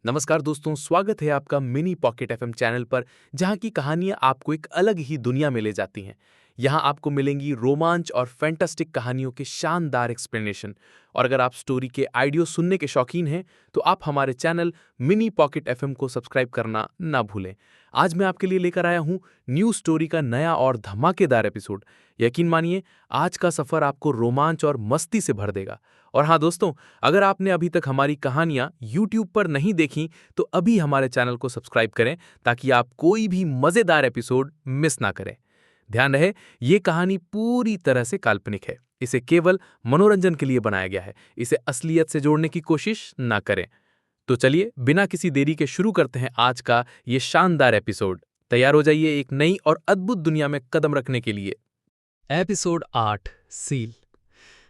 नमस्कार दोस्तों, स्वागत है आपका मिनी पॉकेट एफएम चैनल पर, जहां की कहानियां आपको एक अलग ही दुनिया में ले जाती हैं। यहां आपको मिलेंगी रोमांच और फैंटास्टिक कहानियों के शानदार एक्सप्लेनेशन। और अगर आप स्टोरी के ऑडियो सुनने के शौकीन हैं, तो आप हमारे चैनल मिनी पॉकेट एफएम को सब्सक्राइब करना ना भूलें। आज मैं आपके लिए लेकर आया हूं न्यू स्टोरी का नया और धमाकेदार एपिसोड। यकीन मानिए, आज का सफर आपको रोमांच और मस्ती से भर देगा। और हाँ दोस्तों, अगर आपने अभी तक हमारी कहानियां YouTube पर नहीं देखी, तो अभी हमारे चैनल को सब्सक्राइब करें ताकि आप कोई भी मजेदार एपिसोड मिस ना करें। ध्यान रहे, ये कहानी पूरी तरह से काल्पनिक है। इसे केवल मनोरंजन के लिए बनाया गया है। इसे असलियत से जोड़ने की कोशिश ना करें। तो चलिए, बिना किसी देरी के शुरू करते हैं आज का ये शानदार एपिसोड। तैयार हो जाइए एक नई और अद्भुत दुनिया में कदम रखने के लिए। Episode 8 seal.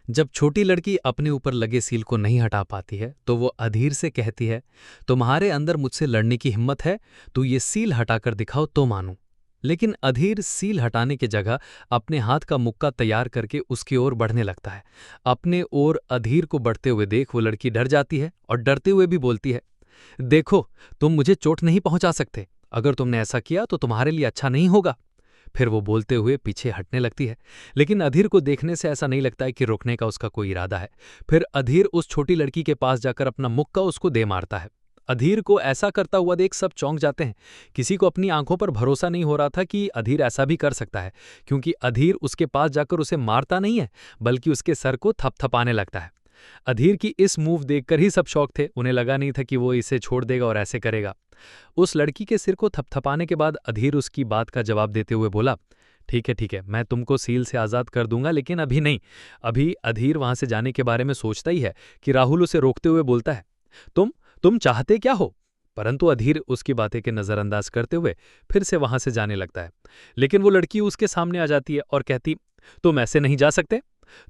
जब छोटी लड़की अपने ऊपर लगे सील को नहीं हटा पाती है तो वो अधीर से कहती है, तुम्हारे अंदर मुझसे लड़ने की हिम्मत है तो ये सील हटाकर दिखाओ तो मानूं। लेकिन अधीर सील हटाने की जगह अपने हाथ का मुक्का तैयार करके उसकी ओर बढ़ने लगता है। अपने ओर अधीर को बढ़ते हुए देख वो लड़की डर जाती है और डरते हुए भी बोलती है, देखो, तुम मुझे चोट नहीं पहुंचा सकते। अगर तुमने ऐसा किया तो तुम्हारे लिए अच्छा नहीं होगा। फिर वो बोलते हुए पीछे हटने लगती है, लेकिन अधीर को देखने से ऐसा नहीं लगता है कि रोकने का उसका कोई इरादा है। फिर अधीर उस छोटी लड़की के पास जाकर अपना मुक्का उसको दे मारता है। अधीर को ऐसा करता हुआ देख सब चौंक जाते हैं। किसी को अपनी आंखों पर भरोसा नहीं हो रहा था कि अधीर ऐसा भी कर सकता है, क्योंकि अधीर उसके पास जाकर उसे मारता नहीं है, बल्कि उसके सर को थपथपाने लगता है। अधीर की इस मूव देखकर ही सब शौक थे। उन्हें लगा नहीं था कि वो इसे छोड़ देगा और ऐसे करेगा। उस लड़की के सिर को थपथपाने के बाद अधीर उसकी बात का जवाब देते हुए बोला, ठीक है, मैं तुमको सील से आज़ाद कर दूंगा, लेकिन अभी नहीं। अभी अधीर वहां से जाने के बारे में सोचता ही है कि राहुल उसे रोकते हुए बोलता है, तुम चाहते क्या हो? परंतु अधीर उसकी बातें के नजरअंदाज करते हुए फिर से वहां से जाने लगता है। लेकिन वो लड़की उसके सामने आ जाती है और कहती, तुम ऐसे नहीं जा सकते।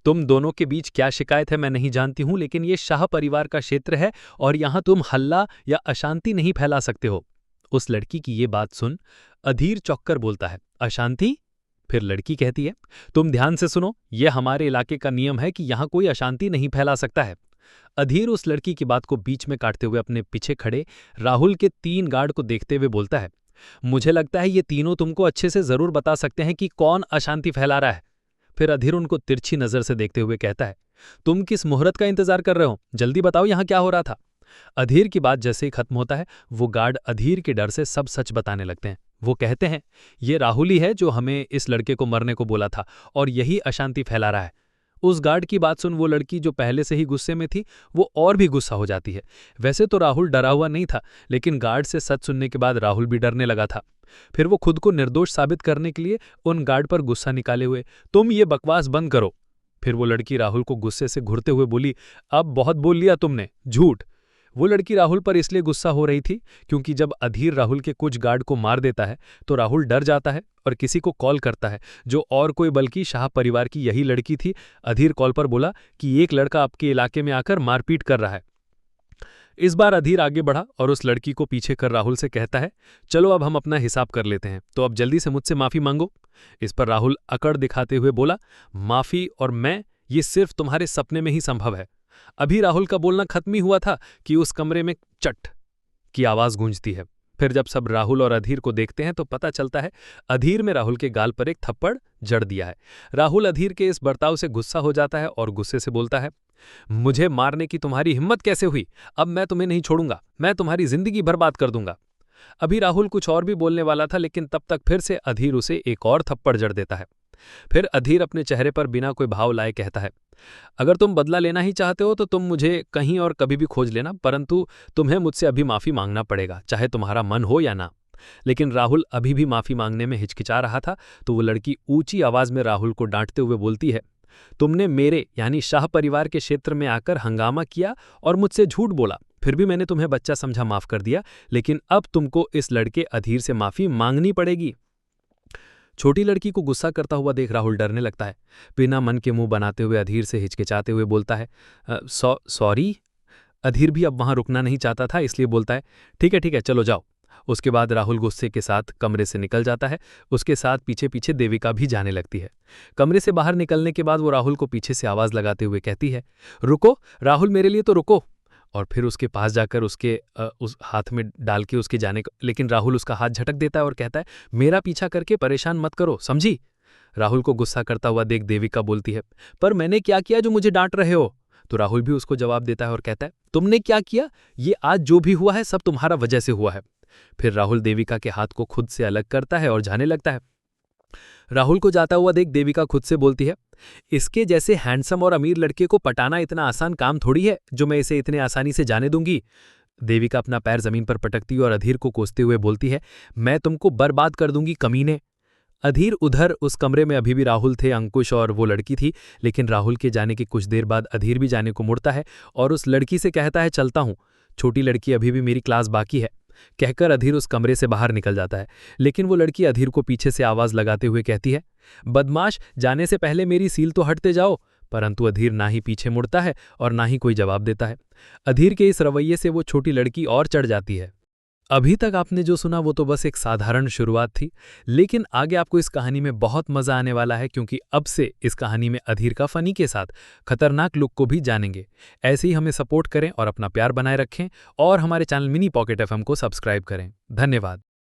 तुम दोनों के बीच क्या शिकायत है मैं नहीं जानती हूं, लेकिन ये शाह परिवार का क्षेत्र है और यहां तुम हल्ला या अशांति नहीं फैला सकते हो। उस लड़की की ये बात सुन अधीर चौंककर बोलता है, अशांति? फिर लड़की कहती है, तुम ध्यान से सुनो, यह हमारे इलाके का नियम है कि यहां कोई अशांति नहीं फैला सकता है। अधीर उस लड़की की बात को बीच में काटते हुए अपने पीछे खड़े राहुल के 3 गार्ड को देखते हुए बोलता है, मुझे लगता है ये तीनों तुमको अच्छे से जरूर बता सकते हैं कि कौन अशांति फैला रहा है। फिर अधीर उनको तिरछी नजर से देखते हुए कहता है, तुम किस मुहूर्त का इंतजार कर रहे हो? जल्दी बताओ यहां क्या हो रहा था। अधीर की बात जैसे ही खत्म होता है, वो गार्ड अधीर के डर से सब सच बताने लगते हैं। वो कहते हैं, ये राहुल ही है जो हमें इस लड़के को मरने को बोला था और यही अशांति फैला रहा है। उस गार्ड की बात सुन वो लड़की जो पहले से ही गुस्से में थी, वो और भी गुस्सा हो जाती है। वैसे तो राहुल डरा हुआ नहीं था, लेकिन गार्ड से सच सुनने के बाद राहुल भी डरने लगा था। फिर वो खुद को निर्दोष साबित करने के लिए उन गार्ड पर गुस्सा निकाले हुए, तुम ये बकवास बंद करो। फिर वो लड़की राहुल को गुस्से से घूरते हुए बोली, अब बहुत बोल लिया तुमने, झूठ। वो लड़की राहुल पर इसलिए गुस्सा हो रही थी क्योंकि जब अधीर राहुल के कुछ गार्ड को मार देता है तो राहुल डर जाता है और किसी को कॉल करता है, जो और कोई बल्कि शाह परिवार की यही लड़की थी। अधीर कॉल पर बोला कि एक लड़का आपके इलाके में आकर मारपीट कर रहा है। इस बार अधीर आगे बढ़ा और उस लड़की को पीछे कर राहुल से कहता है, चलो अब हम अपना हिसाब कर लेते हैं, तो अब जल्दी से मुझसे माफी मांगो। इस पर राहुल अकड़ दिखाते हुए बोला, माफी और मैं, ये सिर्फ तुम्हारे सपने में ही संभव है। अभी राहुल का बोलना खत्म ही हुआ था कि उस कमरे में चट की आवाज गूंजती है। फिर जब सब राहुल और अधीर को देखते हैं तो पता चलता है अधीर में राहुल के गाल पर एक थप्पड़ जड़ दिया है। राहुल अधीर के इस बर्ताव से गुस्सा हो जाता है और गुस्से से बोलता है, मुझे मारने की तुम्हारी हिम्मत कैसे हुई? अब मैं तुम्हें नहीं छोड़ूंगा, मैं तुम्हारी जिंदगी बर्बाद कर दूंगा। अभी राहुल कुछ और भी बोलने वाला था, लेकिन तब तक फिर से अधीर उसे एक और थप्पड़ जड़ देता है। फिर अधीर अपने चेहरे पर बिना कोई भाव लाए कहता है, अगर तुम बदला लेना ही चाहते हो तो तुम मुझे कहीं और कभी भी खोज लेना, परंतु तुम्हें मुझसे अभी माफी मांगना पड़ेगा, चाहे तुम्हारा मन हो या ना। लेकिन राहुल अभी भी माफी मांगने में हिचकिचा रहा था, तो वो लड़की ऊंची आवाज में राहुल को डांटते हुए बोलती है, तुमने मेरे यानी शाह परिवार के क्षेत्र में आकर हंगामा किया और मुझसे झूठ बोला, फिर भी मैंने तुम्हें बच्चा समझा, माफ कर दिया, लेकिन अब तुमको इस लड़के अधीर से माफी मांगनी पड़ेगी। छोटी लड़की को गुस्सा करता हुआ देख राहुल डरने लगता है। बिना मन के मुंह बनाते हुए अधीर से हिचकिचाते हुए बोलता है, सॉरी। अधीर भी अब वहां रुकना नहीं चाहता था, इसलिए बोलता है, ठीक है, चलो जाओ। उसके बाद राहुल गुस्से के साथ कमरे से निकल जाता है। उसके साथ पीछे पीछे देविका भी जाने लगती है। कमरे से बाहर निकलने के बाद वो राहुल को पीछे से आवाज लगाते हुए कहती है, रुको राहुल, मेरे लिए तो रुको। और फिर उसके पास जाकर उसके उस हाथ में डाल के उसके जाने को, लेकिन राहुल उसका हाथ झटक देता है और कहता है, मेरा पीछा करके परेशान मत करो, समझी? राहुल को गुस्सा करता हुआ देख देविका बोलती है, पर मैंने क्या किया जो मुझे डांट रहे हो? तो राहुल भी उसको जवाब देता है और कहता है, तुमने क्या किया? ये आज जो भी हुआ है सब तुम्हारा वजह से हुआ है। फिर राहुल देविका के हाथ को खुद से अलग करता है और जाने लगता है। राहुल को जाता हुआ देख देविका खुद से बोलती है, इसके जैसे हैंडसम और अमीर लड़के को पटाना इतना आसान काम थोड़ी है जो मैं इसे इतने आसानी से जाने दूंगी। देविका अपना पैर जमीन पर पटकती और अधीर को कोसते हुए बोलती है, मैं तुमको बर्बाद कर दूंगी कमीने। अधीर उधर उस कमरे में अभी भी राहुल थे, अंकुश और वो लड़की थी, लेकिन राहुल के जाने के कुछ देर बाद अधीर भी जाने को मुड़ता है और उस लड़की से कहता है, चलता हूं, छोटी लड़की अभी भी मेरी क्लास बाकी है। कहकर अधीर उस कमरे से बाहर निकल जाता है, लेकिन वो लड़की अधीर को पीछे से आवाज लगाते हुए कहती है, बदमाश, जाने से पहले मेरी सील तो हटते जाओ। परंतु अधीर ना ही पीछे मुड़ता है और ना ही कोई जवाब देता है। अधीर के इस रवैये से वो छोटी लड़की और चढ़ जाती है। अभी तक आपने जो सुना वो तो बस एक साधारण शुरुआत थी, लेकिन आगे आपको इस कहानी में बहुत मजा आने वाला है, क्योंकि अब से इस कहानी में अधीर का फनी के साथ खतरनाक लुक को भी जानेंगे। ऐसे ही हमें सपोर्ट करें और अपना प्यार बनाए रखें और हमारे चैनल मिनी पॉकेट एफएम को सब्सक्राइब करें। धन्यवाद।